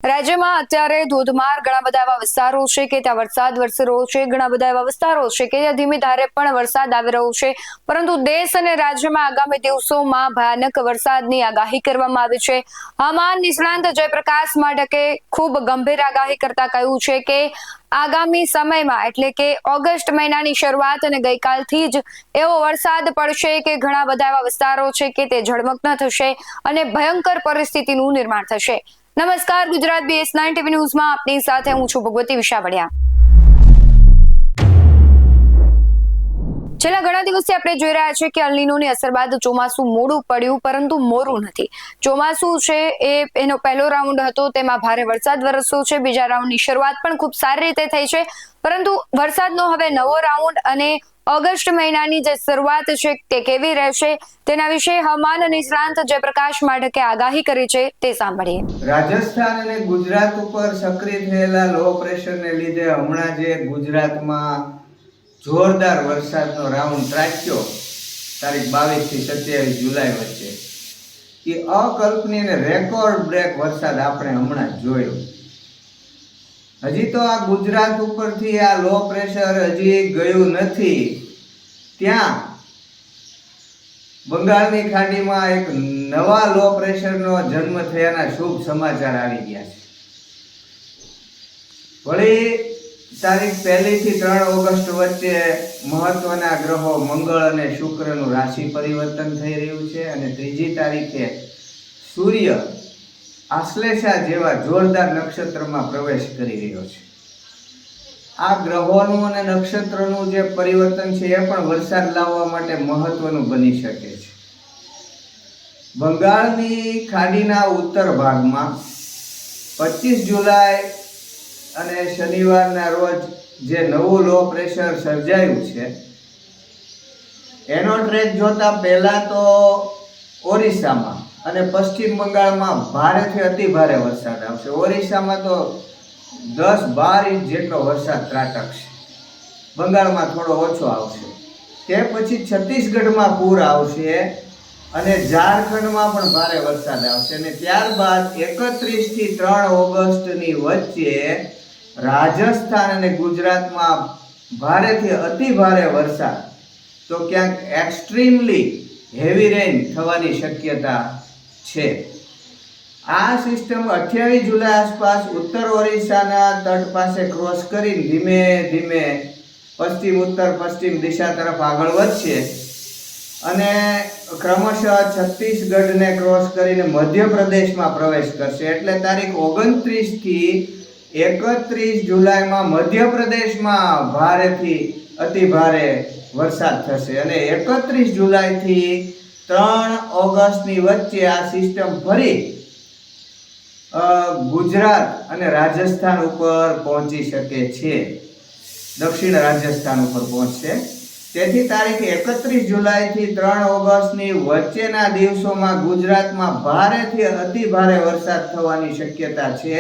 રાજ્યમાં અત્યારે ધોધમાર ઘણા બધા એવા વિસ્તારો છે કે ત્યાં વરસાદ વરસી રહ્યો છે. ઘણા બધા એવા વિસ્તારો છે કે જ્યાં ધીમી ધારે પણ વરસાદ આવી રહ્યો છે. પરંતુ દેશ અને રાજ્યમાં આગામી દિવસોમાં ભયાનક વરસાદની આગાહી કરવામાં આવી છે. હવામાન નિષ્ણાંત જયપ્રકાશ માઢકે ખૂબ ગંભીર આગાહી કરતા કહ્યું છે કે આગામી સમયમાં એટલે કે ઓગસ્ટ મહિનાની શરૂઆત અને ગઈકાલથી જ એવો વરસાદ પડશે કે ઘણા બધા એવા વિસ્તારો છે કે તે જળમગ્ન થશે અને ભયંકર પરિસ્થિતિનું નિર્માણ થશે. નમસ્કાર, ગુજરાત BS9 TV ન્યૂઝમાં આપની સાથે હું છું ભગવતી વિશાવડિયા. છેલ્લા ઘણા દિવસથી આપણે જોઈ રહ્યા છીએ કે અલ નીનોની અસર બાદ ચોમાસું મોડું પડ્યું પરંતુ મોરું નથી. ચોમાસું છે એનો પહેલો રાઉન્ડ હતો, તેમાં ભારે વરસાદ વરસ્યો છે. બીજા રાઉન્ડની શરૂઆત પણ ખૂબ સારી રીતે થઈ છે, પરંતુ વરસાદનો હવે નવો રાઉન્ડ અને ઓગસ્ટ મહિનાની જે શરૂઆત છે તે કેવી રહેશે તેના વિશે હવામાન નિષ્ણાંત જયપ્રકાશ માઢકે આગાહી કરી છે તે સાંભળીએ. રાજસ્થાન અને ગુજરાત ઉપર સક્રિય થયેલા લો પ્રેશરને લીધે હમણાં જે ગુજરાતમાં જોરદાર વરસાદનો રાઉન્ડ ત્રાટક્યો તારીખ 22 થી 27 જુલાઈ વચ્ચે, એ અકલ્પનીય અને રેકોર્ડ બ્રેક વરસાદ આપણે હમણાં જોયો. હજી તો આ ગુજરાત ઉપરથી આ લો પ્રેશર હજી ગયું નથી, ત્યાં બંગાળની ખાડીમાં એક નવા લો પ્રેશરનો જન્મ થયાના શુભ સમાચાર આવી ગયા છે. વળી તારીખ 1 થી 3 ઓગસ્ટ વચ્ચે મહત્વના ગ્રહો મંગળ અને શુક્રનું રાશિ પરિવર્તન થઈ રહ્યું છે અને 3જી તારીખે સૂર્ય આશ્લેષા જેવા જોરદાર નક્ષત્રમાં પ્રવેશ કરી રહ્યો છે. આ ગ્રહોનું અને નક્ષત્રનું જે પરિવર્તન છે એ પણ વરસાદ લાવવા માટે મહત્વનું બની શકે છે. બંગાળની ખાડીના ઉત્તર ભાગમાં 25 જુલાઈ અને શનિવારના રોજ જે નવું લો પ્રેશર સર્જાયું છે એનો ટ્રેક જોતા પહેલા તો ઓરિસ્સામાં અને પશ્ચિમ બંગાળમાં ભારેથી અતિ ભારે વરસાદ આવશે. ઓરિસ્સામાં તો 10-12 ઇંચ જેટલો વરસાદ ત્રાટકશે. બંગાળમાં થોડો ઓછો આવશે. તે પછી છત્તીસગઢમાં પૂર આવશે અને ઝારખંડમાં પણ ભારે વરસાદ આવશે અને ત્યારબાદ 31 થી 3 ઓગસ્ટની વચ્ચે રાજસ્થાન અને ગુજરાતમાં ભારેથી અતિ ભારે વરસાદ, તો ક્યાંક એક્સ્ટ્રીમલી હેવી રેન થવાની શક્યતા છે. આ સિસ્ટમ 28 જુલાઈ આસપાસ ઉત્તર ઓરિસ્સાના તટ પાસે ક્રોસ કરીને ધીમે ધીમે પશ્ચિમ ઉત્તર પશ્ચિમ દિશા તરફ આગળ વધશે અને ક્રમશઃ છત્તીસગઢને ક્રોસ કરીને મધ્યપ્રદેશમાં પ્રવેશ કરશે. એટલે તારીખ 29 થી 31 જુલાઈમાં મધ્યપ્રદેશમાં ભારેથી અતિ ભારે વરસાદ થશે અને 31 જુલાઈથી 3 ઓગસ્ટની વચ્ચે આ સિસ્ટમ ફરી ગુજરાત અને રાજસ્થાન ઉપર પહોંચી શકે છે. દક્ષિણ રાજસ્થાન ઉપર પહોંચશે. તેથી તારીખ 31 જુલાઈથી 3 ઓગસ્ટની વચ્ચેના દિવસોમાં ગુજરાતમાં ભારેથી અતિ ભારે વરસાદ થવાની શક્યતા છે.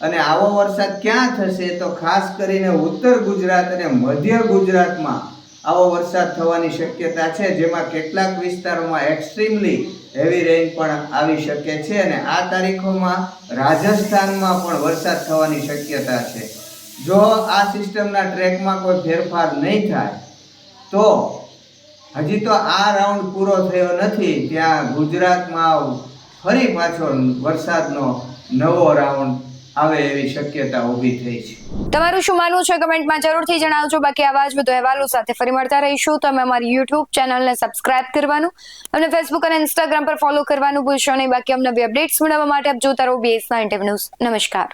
અને આવો વરસાદ ક્યાં થશે તો ખાસ કરીને ઉત્તર ગુજરાત અને મધ્ય ગુજરાતમાં આવો વરસાદ થવાની શક્યતા છે, જેમાં કેટલાક વિસ્તારોમાં એક્સ્ટ્રીમલી હેવી રેન પણ આવી શકે છે અને આ તારીખોમાં રાજસ્થાનમાં પણ વરસાદ થવાની શક્યતા છે. જો આ સિસ્ટમના ટ્રેકમાં કોઈ ફેરફાર નહીં થાય તો હજી તો આ રાઉન્ડ પૂરો થયો નથી, ત્યાં ગુજરાતમાં ફરી પાછો વરસાદનો નવો રાઉન્ડ આવે એવી શક્યતા ઊભી થઈ છે. તમારું શું માનવું છે કમેન્ટમાં જરૂરથી જણાવજો. બાકી આવા જ વધુ અહેવાલો સાથે ફરી મળતા રહીશું. તમે અમારી YouTube ચેનલને સબસ્ક્રાઇબ કરવાનું અને Facebook અને Instagram પર ફોલો કરવાનું ભૂલશો નહીં. બાકી અમને અપડેટ્સ મેળવવા માટે આપ જોતા રહો BS9 TV ન્યૂઝ. નમસ્કાર.